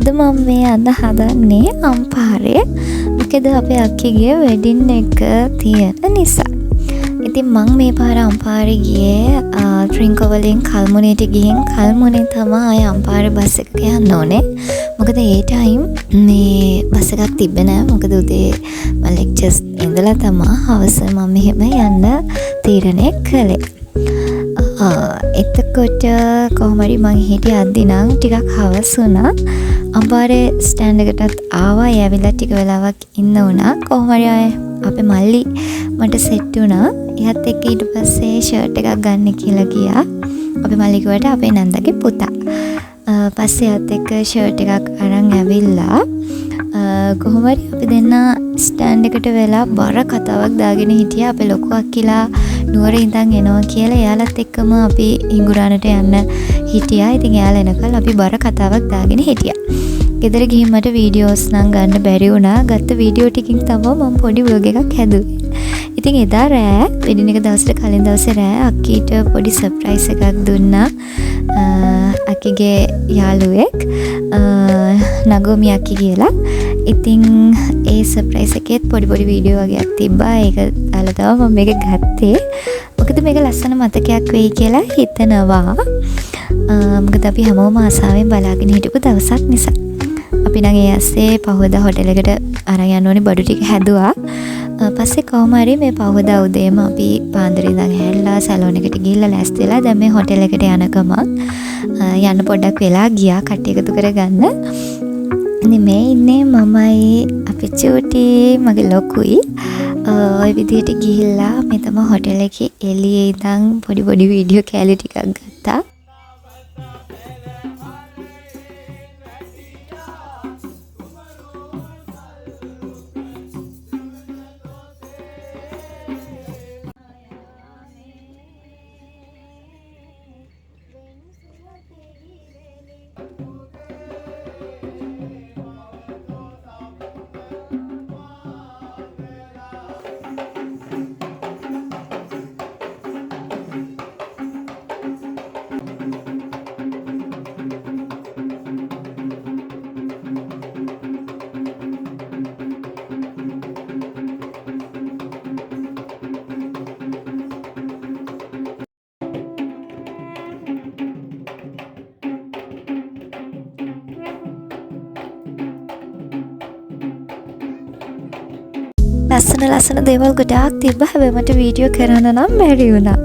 අද මම මේ අද හදන්නේ අම්පාරේ. මොකද අපේ අක්කගේ වෙඩින් එක තියෙන නිසා. ඉතින් මම මේ පාර අම්පාරේ ගියේ ට්‍රින්කෝ වලින් කල්මුණේට ගිහින් කල්මුණේ තමයි අම්පාරේ බස් එක යන්න ඕනේ. මොකද ඒ ටයිම් මේ බස් එකක් තිබ්බේ නෑ. මොකද උදේ මම ලෙක්චර්ස් ඉඳලා තමයි හවස මම මෙහෙම යන්න තීරණය කළේ. එතකොට කොහොමරි මං හිටියද්දි නම් ටිකක් හවස් වුණා. අම්පාරේ ස්ටෑන්ඩ් එකටත් ආවා. ඒ ඇවිල්ලා ටික වෙලාවක් ඉන්න වුණා. කොහොමරි අපේ මල්ලි මට සෙට් වුණා. එයාත් එක්ක ඊට පස්සේ ෂර්ට් එකක් ගන්න කියලා ගියා. අපේ මල්ලි කිව්වට අපේ නන්දගේ පුතා. පස්සේ එයාත් එක්ක ෂර්ට් එකක් අරන් ඇවිල්ලා කොහොමරි අපි දෙන්න ස්ටෑන්ඩ් එකට වෙලා බර කතාවක් දාගෙන හිටියා. අපේ ලොකු අක්කිලා නුවර ඉඳන් එනවා කියලා එයාලත් එක්කම අපි හිඟුරානට යන්න හිටියා. ඉතින් එයාලා එනකල් අපි බර කතාවක් දාගෙන හිටියා. ගෙදර ගිහින් මට වීඩියෝස් නම් ගන්න බැරි වුණා. ගත්ත වීඩියෝ ටිකකින් තමයි මම පොඩි ව්ලොග් එකක් හැදුවේ. ඉතින් එදා රෑ වෙඩින් එක දවසට කලින් දවසේ රෑ අක්කීට පොඩි සර්ප්‍රයිස් එකක් දුන්නා. අක්කිගේ යාළුවෙක් නගෝමි අක්කි කියලා. ඉතින් ඒ සර්ප්‍රයිස් එකේත් පොඩි වීඩියෝ වගේක් තිබ්බා. ඒක දාලා තමයි මම මේක ගත්තේ. මොකද මේක ලස්සන මතකයක් වෙයි කියලා හිතනවා. මොකද අපි හැමෝම ආසාවෙන් බලාගෙන හිටපු දවසක් නිසා. අපි නම් ඒ ඇස්සේ පහවදා හොටෙල් එකට අරන් යන්න ඕනේ බඩු ටික හැදුවා. පස්සේ කොහොම හරි මේ පහවදා උදේම අපි පාන්දර ඉඳන් ඇහැරලා සැලෝන් එකට ගිහිල්ලා ලෑස්ති වෙලා දැන් මේ හොටෙල් එකට යනකම යන්න පොඩ්ඩක් වෙලා ගියා කට්ටිය එකතු කරගන්න. ඉතින් මේ ඉන්නේ මමයි අපේ චූටි මගේ ලොකුයි. ඔය විදිහට ගිහිල්ලා මේ තමයි හොටෙල් එකේ එළියේ ඉඳන් පොඩි වීඩියෝ කැලි ටිකක් ගත්තා. ලස්සන දේවල් ගොඩාක් තිබ්බා. හැබැයි මට වීඩියෝ කරන්න නම් බැරි වුණා.